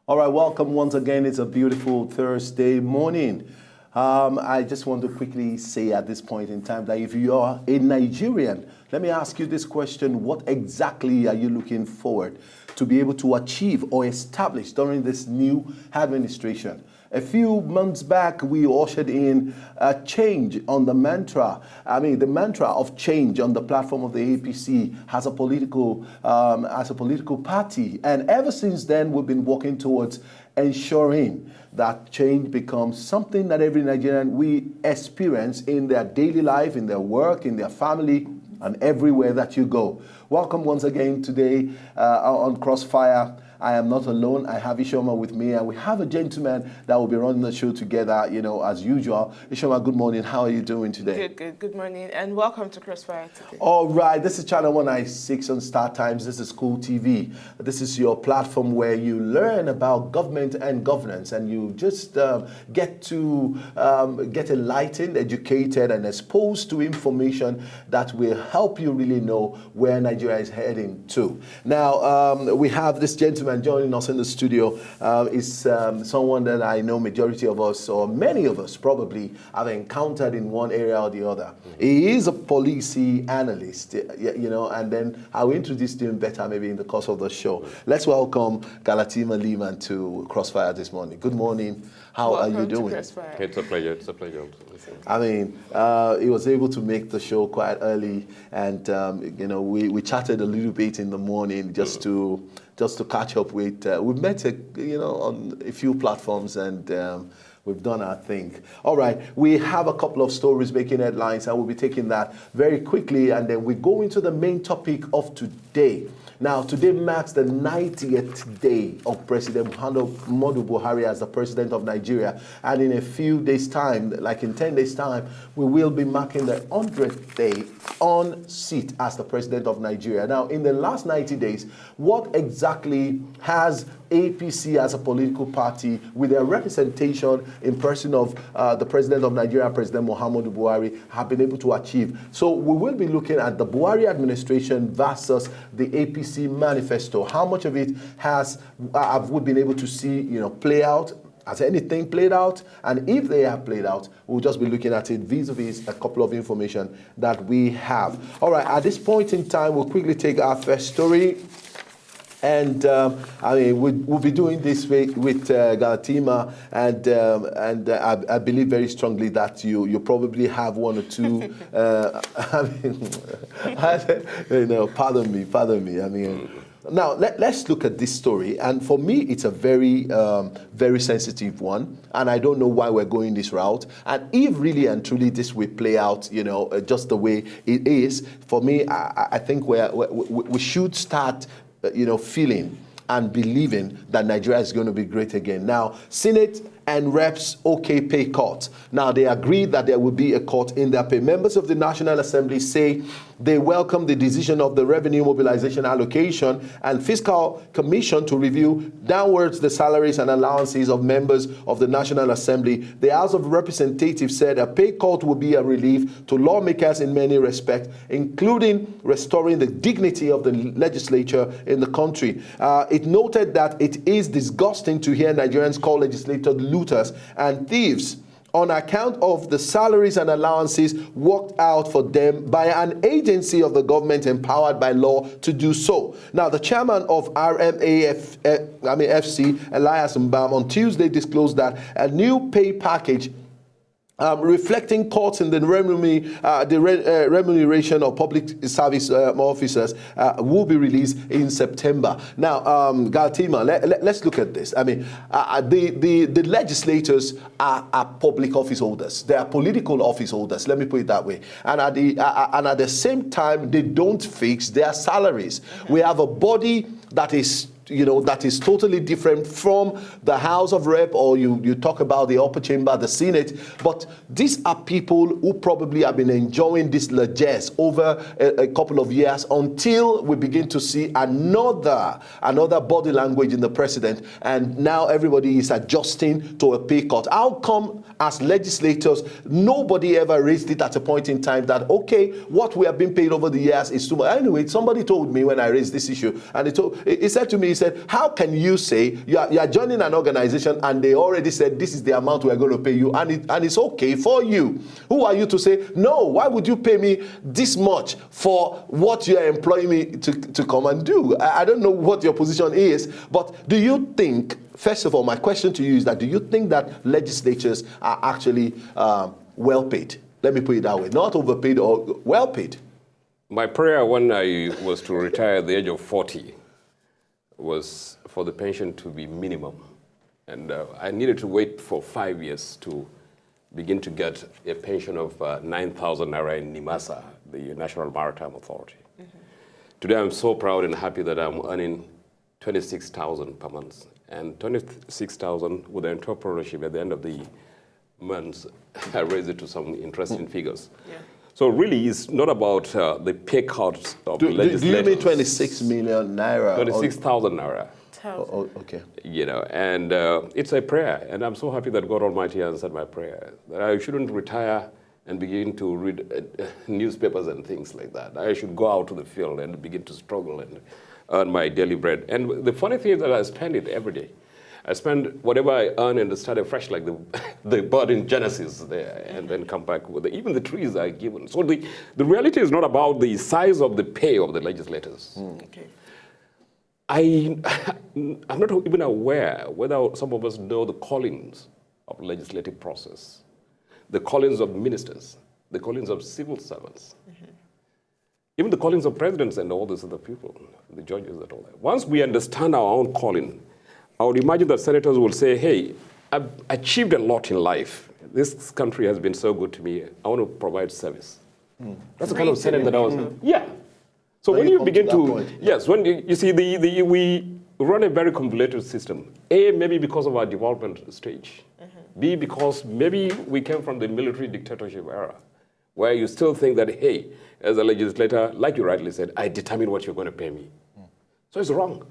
All right, welcome once again. It's a beautiful Thursday morning. I just want to quickly say at this point in time that if you are a Nigerian, let me ask you this question. What exactly are you looking forward to be able to achieve or establish during this new administration? A few months back, we ushered in a change on the mantra. The mantra of change on the platform of the APC as a political party. And ever since then, we've been working towards ensuring that change becomes something that every Nigerian we experience in their daily life, in their work, in their family, and everywhere that you go. Welcome once again today on Crossfire. I am not alone. I have Ishoma with me, and we have a gentleman that will be running the show together, as usual. Ishoma, good morning. How are you doing today? Good morning, and welcome to Crossfire today. All right. This is Channel 196 on Star Times. This is Cool TV. This is your platform where you learn about government and governance, and you just get to get enlightened, educated, and exposed to information that will help you really know where Nigeria is heading to. Now, we have this gentleman joining us in the studio. Is someone that I know majority of us, or many of us probably, have encountered in one area or the other. He is a policy analyst, and then I'll introduce him better maybe in the course of the show. Let's welcome Galatima Lehman to Crossfire this morning. Good morning. How are you doing? It's a pleasure. It's a pleasure. He was able to make the show quite early, and we chatted a little bit in the morning just to catch up with. We've met, on a few platforms, and we've done our thing. All right, we have a couple of stories making headlines, and we'll be taking that very quickly, and then we go into the main topic of today. Now, today marks the 90th day of President Muhammadu Buhari as the president of Nigeria. And in a few days' time, like in 10 days' time, we will be marking the 100th day on seat as the president of Nigeria. Now, in the last 90 days, what exactly has APC as a political party, with their representation in person of the president of Nigeria, President Muhammadu Buhari, have been able to achieve? So we will be looking at the Buhari administration versus the APC manifesto. How much of it have we been able to see, play out? Has anything played out? And if they have played out, we'll just be looking at it vis-a-vis a couple of information that we have. All right, at this point in time, we'll quickly take our first story. And we'll be doing this with Galatima, and I believe very strongly that you probably have one or two. Pardon me. Now, let's look at this story. And for me, it's a very, very sensitive one. And I don't know why we're going this route. And if really and truly this will play out, just the way it is, for me, I think we should start feeling and believing that Nigeria is going to be great again. Now, Senate and Reps pay cut. Now, they agreed that there will be a cut in their pay. Members of the National Assembly say they welcome the decision of the Revenue Mobilization Allocation and Fiscal Commission to review downwards the salaries and allowances of members of the National Assembly. The House of Representatives said a pay cut will be a relief to lawmakers in many respects, including restoring the dignity of the legislature in the country. It noted that it is disgusting to hear Nigerians call legislators looters and thieves on account of the salaries and allowances worked out for them by an agency of the government empowered by law to do so. Now, the chairman of FC, Elias Mbam, on Tuesday disclosed that a new pay package reflecting cuts in the remuneration of public service officers will be released in September. Now, Galtima, let's look at this. The legislators are public office holders. They are political office holders. Let me put it that way. And at the same time, they don't fix their salaries. We have a body that is totally different from the House of Rep, or you talk about the upper chamber, the Senate. But these are people who probably have been enjoying this largesse over a couple of years until we begin to see another body language in the president. And now everybody is adjusting to a pay cut. How come, as legislators, nobody ever raised it at a point in time that, okay, what we have been paid over the years is too much? Anyway, somebody told me when I raised this issue, and he said to me, said, how can you say you are joining an organization and they already said this is the amount we're going to pay you and it's okay for you? Who are you to say, no, why would you pay me this much for what you're employing me to come and do? I don't know what your position is, but do you think, first of all, my question to you is that do you think that legislatures are actually well paid? Let me put it that way, not overpaid or well paid. My prayer when I was to retire at the age of 40 was for the pension to be minimum. And I needed to wait for 5 years to begin to get a pension of 9,000 naira in NIMASA, the National Maritime Authority. Mm-hmm. Today I'm so proud and happy that I'm earning 26,000 per month. And 26,000 with the entrepreneurship at the end of the month, I raised it to some interesting figures. Yeah. So really, it's not about the pay cuts of legislators. Do you mean 26 million naira? 26,000 naira. Oh, okay. You know, and it's a prayer, and I'm so happy that God Almighty answered my prayer. That I shouldn't retire and begin to read newspapers and things like that. I should go out to the field and begin to struggle and earn my daily bread. And the funny thing is that I spend it every day. I spend whatever I earn and start afresh, like the bird in Genesis there, and then come back with even the trees are given. So the reality is not about the size of the pay of the legislators. Okay. I'm not even aware whether some of us know the callings of legislative process, the callings of ministers, the callings of civil servants, even the callings of presidents and all these other people, the judges and all that. Once we understand our own calling, I would imagine that senators will say, hey, I've achieved a lot in life. This country has been so good to me. I want to provide service. That's the kind of Senate that I was, yeah. So when you begin to, yes, when you see, we run a very convoluted system. A, maybe because of our development stage. B, because maybe we came from the military dictatorship era, where you still think that, hey, as a legislator, like you rightly said, I determine what you're going to pay me. So it's wrong.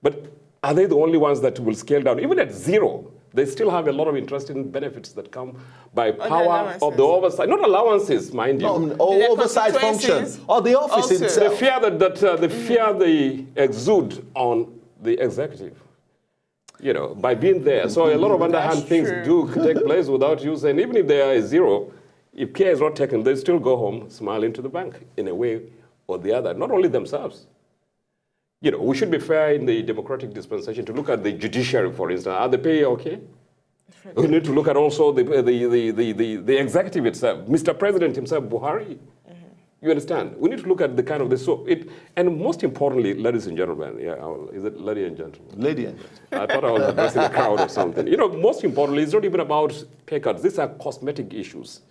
But are they the only ones that will scale down? Even at zero, they still have a lot of interesting benefits that come by power of the oversight. Not allowances, mind you. No, oversight functions. Or the office itself. The fear the fear they exude on the executive. You know, by being there. So a lot of underhand things do take place without you saying, even if they are a zero, if care is not taken, they still go home, smile into the bank in a way or the other. Not only themselves. You know, we should be fair in the democratic dispensation to look at the judiciary, for instance. Are they pay okay? We need to look at also the executive itself, Mr. President himself, Buhari. You understand? We need to look at the kind of and most importantly, ladies and gentlemen, is it lady and gentlemen? Lady and gentlemen. I thought I was addressing a crowd or something. You know, most importantly, it's not even about pay cuts. These are cosmetic issues.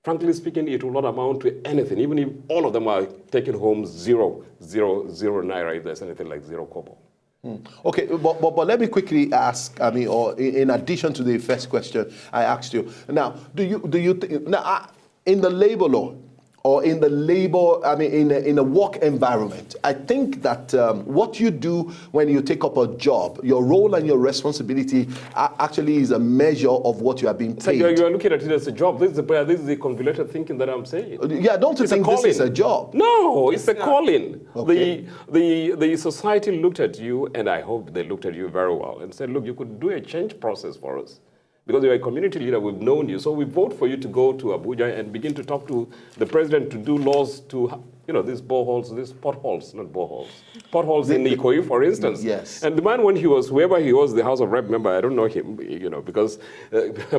Frankly speaking, it will not amount to anything, even if all of them are taking home zero naira, if there's anything like zero kobo. Okay, but let me quickly ask, or in addition to the first question I asked you, now, do you think, now, in the labor law, or in the labor, in a work environment, I think that what you do when you take up a job, your role and your responsibility actually is a measure of what you are being paid. So you're looking at it as a job. This is the convoluted thinking that I'm saying. Yeah, don't you think this is a job? No, it's a calling. Okay. The society looked at you, and I hope they looked at you very well, and said, look, you could do a change process for us. Because you're a community leader, we've known you. So we vote for you to go to Abuja and begin to talk to the president to do laws to, these boreholes, these potholes, not boreholes. Potholes in Ikoyi, for instance. Yes. And the man, when he was, whoever he was, the House of Rep member, I don't know him, because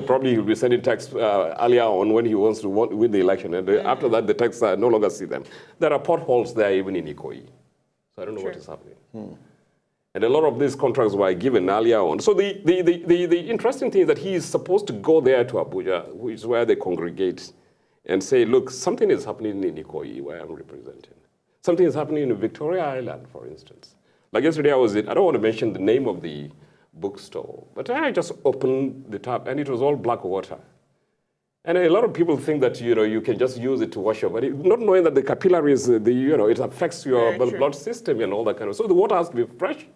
probably he'll be sending texts earlier on when he wants to win the election. And after that, the texts no longer see them. There are potholes there even in Ikoyi. So I don't know what is happening. And a lot of these contracts were given earlier on. So the interesting thing is that he is supposed to go there to Abuja, which is where they congregate, and say, look, something is happening in Ikoyi, where I'm representing. Something is happening in Victoria Island, for instance. Like yesterday, I don't want to mention the name of the bookstore, but I just opened the tap, and it was all black water. And a lot of people think that, you can just use it to wash your body, not knowing that the capillaries, it affects your blood system and all that kind of. So the water has to be fresh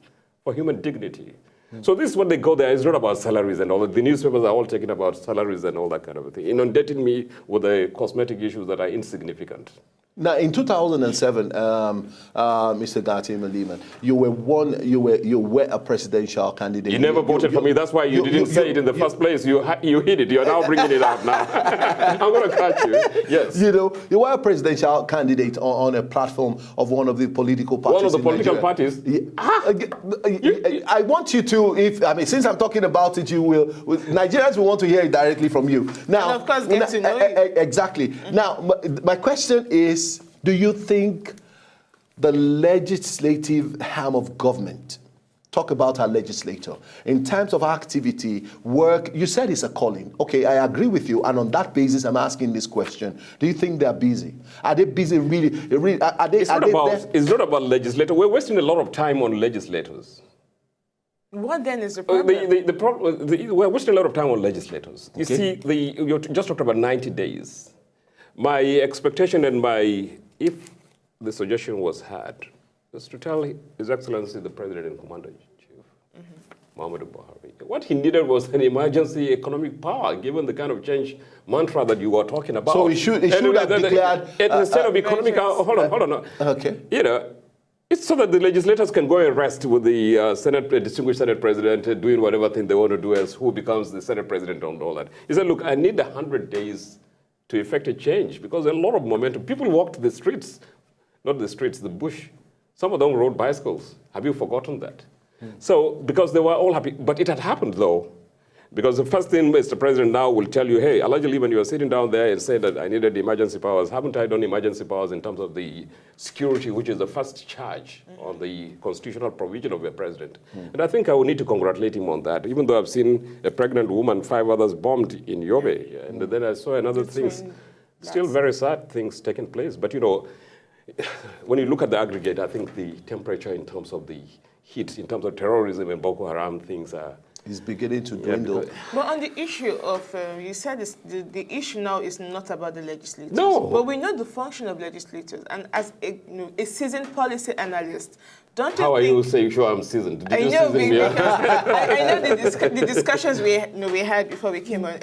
for human dignity. So this is what they go there. It's not about salaries and all that. The newspapers are all talking about salaries and all that kind of thing, inundating me with the cosmetic issues that are insignificant. Now, in 2007, Mr. Gati Maliman, you were a presidential candidate. You never voted for me. That's why you didn't say it in the first place. You hid it. You're now bringing it out now. I'm going to catch you. Yes. You were a presidential candidate on a platform of one of the political parties. One of the political Nigeria. parties? I want you to, since I'm talking about it, Nigerians will want to hear it directly from you. Now, and of course, get to know you. Exactly. Mm-hmm. Now, my question is, do you think the legislative arm of government, talk about our legislator, in terms of activity, work, you said it's a calling. Okay, I agree with you, and on that basis, I'm asking this question. Do you think they're busy? Are they busy really? It's not about legislators. We're wasting a lot of time on legislators. What then is the problem? We're wasting a lot of time on legislators. Okay. You see, you just talked about 90 days. My expectation and if the suggestion was had, was to tell His Excellency the President and Commander-in-Chief, Muhammadu Buhari, what he needed was an emergency economic power, given the kind of change mantra that you were talking about. So he should have declared... Instead of economic... hold on. Okay. It's so that the legislators can go and rest with the distinguished Senate President doing whatever thing they want to do as who becomes the Senate President and all that. He said, look, I need 100 days to effect a change, because a lot of momentum. People walked the streets, not the streets, the bush. Some of them rode bicycles. Have you forgotten that? So, because they were all happy, but it had happened though, because the first thing Mr. President now will tell you, hey, allegedly when you were sitting down there and said that I needed the emergency powers, haven't I done emergency powers in terms of the security, which is the first charge on the constitutional provision of a president? And I think I will need to congratulate him on that, even though I've seen a pregnant woman, 5 others bombed in Yobe, and then I saw another things, still very sad things taking place. But when you look at the aggregate, I think the temperature in terms of the heat, in terms of terrorism and Boko Haram, things are... It's beginning to dwindle. But on the issue of, you said the issue now is not about the legislators. No. But we know the function of legislators. And as a seasoned policy analyst, don't you think... How are you saying sure I'm seasoned? Did you season me? I know the discussions we had before we came on.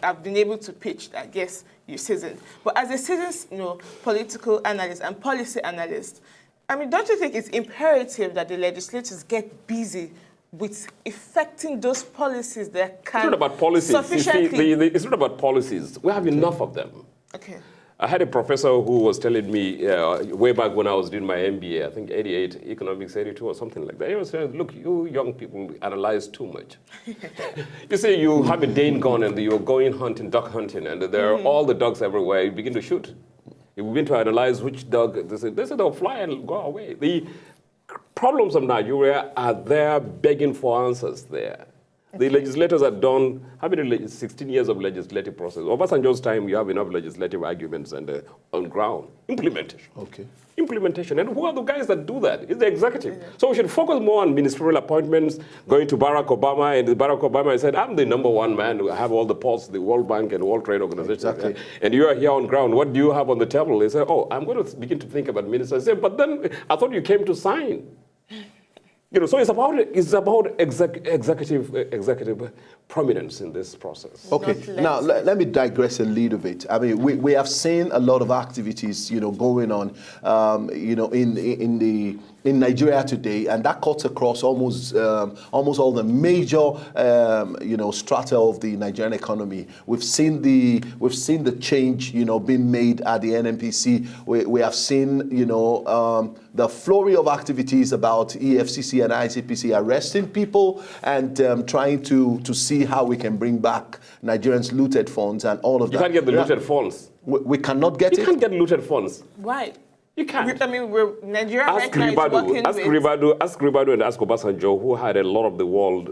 I've been able to pitch that, yes, you're seasoned. But as a seasoned political analyst and policy analyst, don't you think it's imperative that the legislators get busy with effecting those policies that can... It's not about policies. Sufficiently... It's not about policies. We have enough of them. Okay. I had a professor who was telling me way back when I was doing my MBA, I think 88, economics 82 or something like that. He was saying, look, you young people analyze too much. You see, you have a Dane gun and you're going hunting, duck hunting, and there are all the dogs everywhere. You begin to shoot. You begin to analyze which dog, they say they'll fly and go away. The problems of Nigeria are there begging for answers there. The legislators have done, how many 16 years of legislative process. Obasanjo's time, you have enough legislative arguments and on ground. Implementation. Okay. Implementation. And who are the guys that do that? It's the executive. Yeah. So we should focus more on ministerial appointments, going to Barack Obama, and Barack Obama said, I'm the #1 man who have all the ports, the World Bank and World Trade Organization. Exactly. And you are here on ground. What do you have on the table? They say, oh, I'm going to begin to think about ministers. I say, but then I thought you came to sign. So it's about executive prominence in this process. Okay, now let me digress a little bit. We have seen a lot of activities, going on, in Nigeria today, and that cuts across almost all the major, strata of the Nigerian economy. We've seen the change, being made at the NNPC. We have seen, the flurry of activities about EFCC and ICPC arresting people and trying to see how we can bring back Nigerians' looted funds and all of that. You can't get the looted funds. We cannot get it? You can't get looted funds. Why? You can't. Nigeria ask Ribadu and ask Obasanjo, who had a lot of the world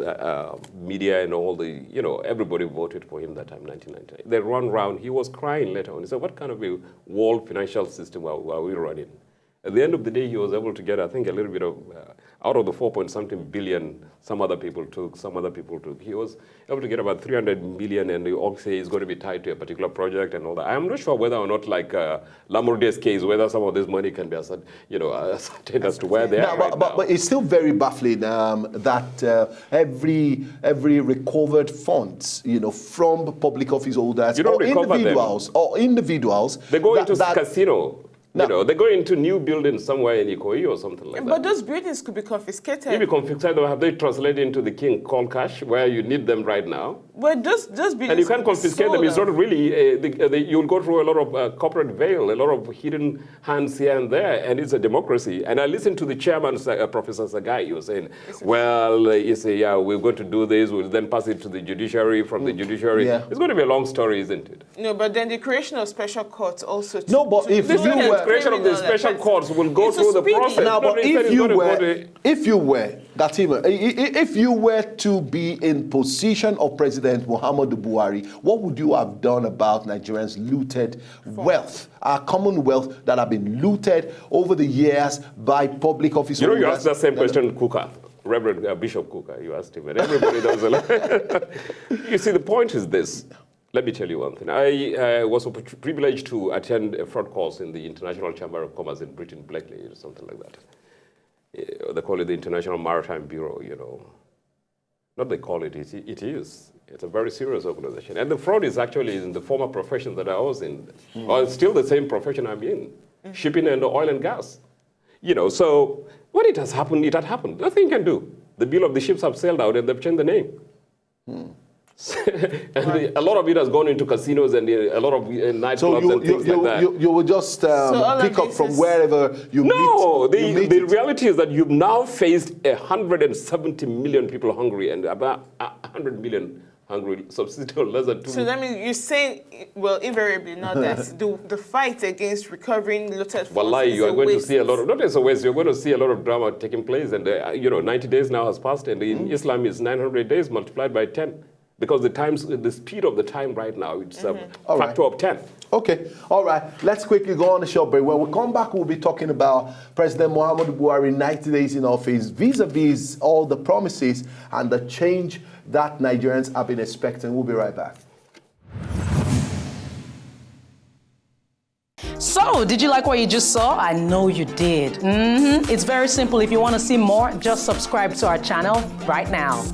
media and all the, everybody voted for him that time, 1990. They run round, he was crying later on. He said, what kind of a world financial system are we running? At the end of the day, he was able to get, I think, a little bit of, out of the 4-point-something billion, some other people took. He was able to get about 300 million, and they all say it's going to be tied to a particular project and all that. I'm not sure whether or not, like Lamorde's case, whether some of this money can be ascertained as to where they are right now. But it's still very baffling that every recovered funds, from public office holders or individuals, they go into casino. No. They go into new buildings somewhere in Ikoyi or something like that. But those buildings could be confiscated. Maybe confiscated, or have they translated into the king called cash, where you need them right now? Well, those buildings. And you can't confiscate them. It's not really. You'll go through a lot of corporate veil, a lot of hidden hands here and there, and it's a democracy. And I listened to the chairman, Professor Sagai. He was saying, we're going to do this. We'll then pass it to the judiciary. From the judiciary, it's going to be a long story, isn't it? No, but then the creation of special courts also. The creation of the special courts will go through the process. Now, but if you were to be in position of President Muhammadu Buhari, what would you have done about Nigerians' looted wealth, our common wealth that have been looted over the years by public officers? You asked that same question, Kuka, Reverend Bishop Kuka. You asked him, and everybody does a lot. You see, the point is this. Let me tell you one thing. I was privileged to attend a fraud course in the International Chamber of Commerce in Britain, Blakely, or something like that. They call it the International Maritime Bureau, Not they call it, it is. It's a very serious organization. And the fraud is actually in the former profession that I was in, or still the same profession I'm in, shipping and oil and gas. So when it has happened, it had happened. Nothing you can do. The bill of the ships have sailed out and they've changed the name. And a lot of it has gone into casinos and a lot of nightclubs and things like that. You will just pick up from wherever you meet. No, the reality is that you've now faced 170 million people hungry and about 100 million hungry, subsidies less than 2. So that means you're saying, well, invariably, not that the fight against recovering looted funds. Wallahi, you are going to see a lot of, not as a waste, you're going to see a lot of drama taking place. And 90 days now has passed, and in Islam is 900 days multiplied by 10. Because the speed of the time right now, it's a factor of 10. Okay, all right. Let's quickly go on a short break. When we come back, we'll be talking about President Muhammadu Buhari 90 days in office, vis-a-vis all the promises and the change that Nigerians have been expecting. We'll be right back. So, did you like what you just saw? I know you did. It's very simple. If you want to see more, just subscribe to our channel right now.